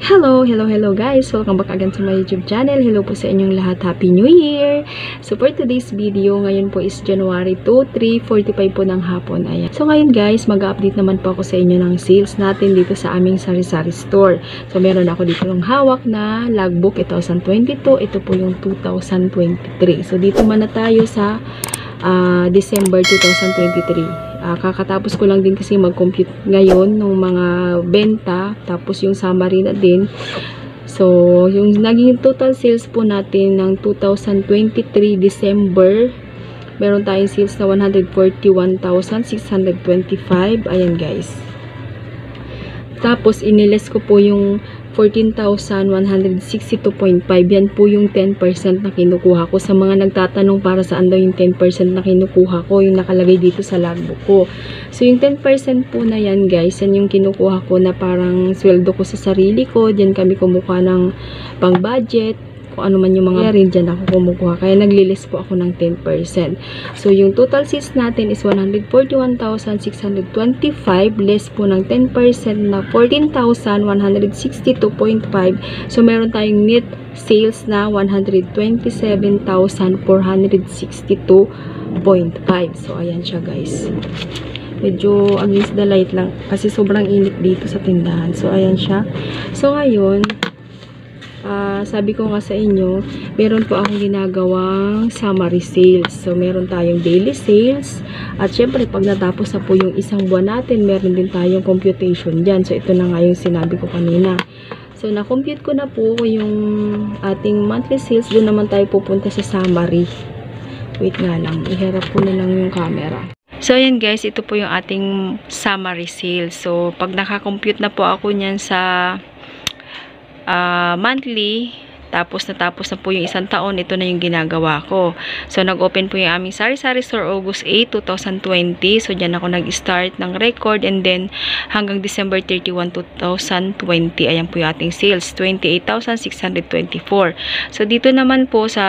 Hello guys! Welcome back again to my YouTube channel. Hello po sa inyong lahat. Happy New Year! So for today's video, ngayon po is January 2, 3:45 po ng hapon. Ayan. So ngayon guys, mag-update naman po ako sa inyo ng sales natin dito sa aming sari-sari store. So meron ako dito ng hawak na logbook 2022. Ito po yung 2023. So dito muna tayo sa December 2023. Kakatapos ko lang din kasi mag-compute ngayon ng mga benta, tapos yung summary na din. So, yung naging total sales po natin ng 2023 December, meron tayong sales na 141,625. Ayan guys. Tapos, iniles ko po yung 14,162.5. Yan po yung 10% na kinukuha ko. Sa mga nagtatanong para saan daw yung 10% na kinukuha ko, yung nakalagay dito sa logbook ko. So, yung 10% po na yan, guys, yan yung kinukuha ko na parang sweldo ko sa sarili ko. Diyan kami kumukuha ng pang-budget. Kung ano man yung mga rin dyan ako kumukuha. Kaya naglilis po ako ng 10%. So, yung total sales natin is 141,625 less po ng 10% na 14,162.5. So, meron tayong net sales na 127,462.5. So, ayan siya guys. Medyo against the light lang kasi sobrang init dito sa tindahan. So, ayan siya. So, ngayon, sabi ko nga sa inyo, meron po akong ginagawang summary sales. So, meron tayong daily sales. At syempre, pag natapos na po yung isang buwan natin, meron din tayong computation dyan. So, ito na nga yung sinabi ko kanina. So, na-compute ko na po yung ating monthly sales. Doon naman tayo pupunta sa summary. Wait nga lang. Iharap ko na lang yung camera. So, ayan guys. Ito po yung ating summary sales. So, pag nakakompute na po ako niyan sa monthly, tapos natapos na po yung isang taon, ito na yung ginagawa ko. So, nag-open po yung aming sari-sari store August 8, 2020. So, dyan ako nag-start ng record and then hanggang December 31, 2020. Ayan po yung ating sales, 28,624. So, dito naman po sa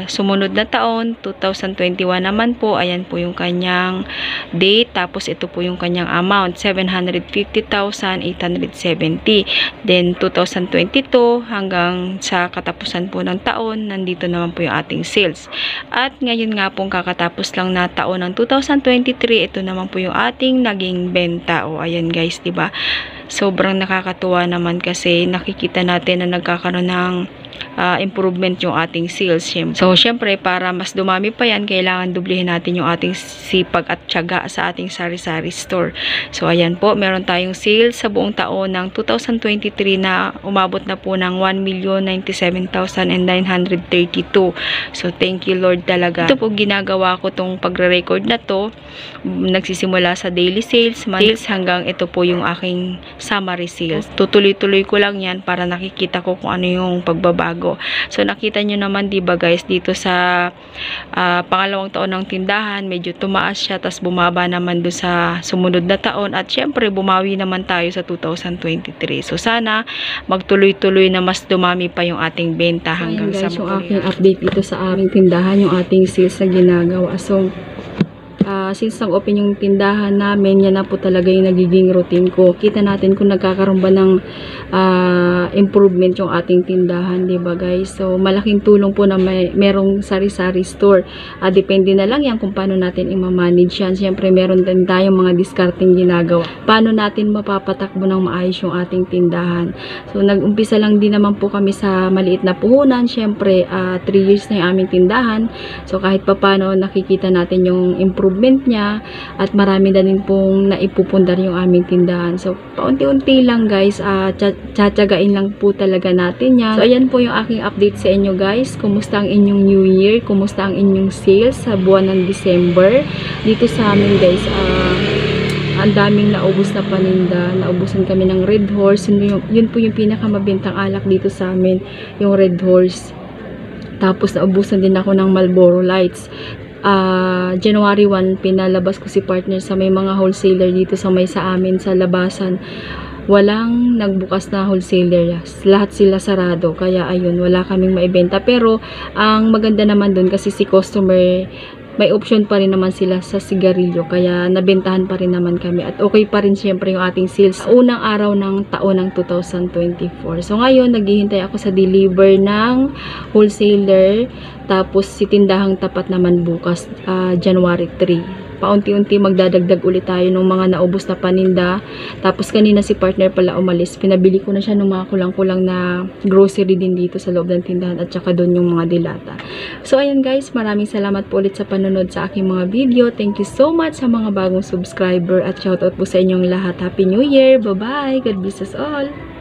sumunod na taon, 2021 naman po, ayan po yung kanyang date. Tapos, ito po yung kanyang amount, 750,870. Then, 2022 hanggang sa katapusan po ng taon, nandito naman po yung ating sales. At ngayon nga pong kakatapos lang na taon ng 2023, ito naman po yung ating naging benta. O, ayan guys, diba? Sobrang nakakatuwa naman kasi nakikita natin na nagkakaroon ng improvement yung ating sales. So, syempre, para mas dumami pa yan, kailangan dublihin natin yung ating sipag at tiyaga sa ating sari-sari store. So, ayan po, meron tayong sales sa buong taon ng 2023 na umabot na po ng 1,097,932. So, thank you Lord talaga. Ito po, ginagawa ko tong pagre-record na to. Nagsisimula sa daily sales, monthly sales, hanggang ito po yung aking summary sales. Tutuloy-tuloy ko lang yan para nakikita ko kung ano yung pagbabago. So, nakita nyo naman, diba guys, dito sa pangalawang taon ng tindahan, medyo tumaas siya, tas bumaba naman doon sa sumunod na taon. At syempre, bumawi naman tayo sa 2023. So, sana magtuloy-tuloy na mas dumami pa yung ating benta hanggang guys, sa yung aking update dito sa aming tindahan, yung ating sales na ginagawa. So, since nag-open yung tindahan namin, yan na po talaga yung nagiging routine ko. Kita natin kung nagkakaroon ba ng improvement yung ating tindahan, diba guys? So, malaking tulong po na merong sari-sari store. Depende na lang yan kung paano natin i-manage yan. Siyempre, meron din tayong mga discarding ginagawa. Paano natin mapapatakbo ng maayos yung ating tindahan. So, nag-umpisa lang din naman po kami sa maliit na puhunan. Siyempre, 3 years na yung aming tindahan. So, kahit pa paano, nakikita natin yung improvement niya at marami na din pong naipupundar yung aming tindahan. So, paunti-unti lang guys, tsatsagain lang po talaga natin yan. So, ayan po yung aking update sa inyo guys. Kumusta ang inyong New Year? Kumusta ang inyong sales sa buwan ng December? Dito sa amin guys, ang daming naubos na paninda. Naubusan kami ng Red Horse. Yun po yung pinakamabintang alak dito sa amin, yung Red Horse. Tapos, naubusan din ako ng Marlboro Lights. January 1, pinalabas ko si partner sa may mga wholesaler dito sa may sa amin sa labasan. Walang nagbukas na wholesaler. Lahat sila sarado. Kaya ayun, wala kaming maibenta. Pero ang maganda naman dun kasi si customer may option pa rin naman sila sa sigarilyo, kaya nabentahan pa rin naman kami at okay pa rin syempre yung ating sales sa unang araw ng taon ng 2024. So ngayon naghihintay ako sa deliver ng wholesaler, tapos si tindahang tapat naman bukas January 3. Paunti-unti magdadagdag ulit tayo ng mga naubos na paninda. Tapos kanina si partner pala umalis, pinabili ko na siya ng mga kulang-kulang na grocery din dito sa loob ng tindahan at saka doon yung mga dilata. So ayan guys, maraming salamat po ulit sa panonood sa aking mga video. Thank you so much sa mga bagong subscriber at shoutout po sa inyong lahat. Happy New Year! Bye-bye! God bless us all!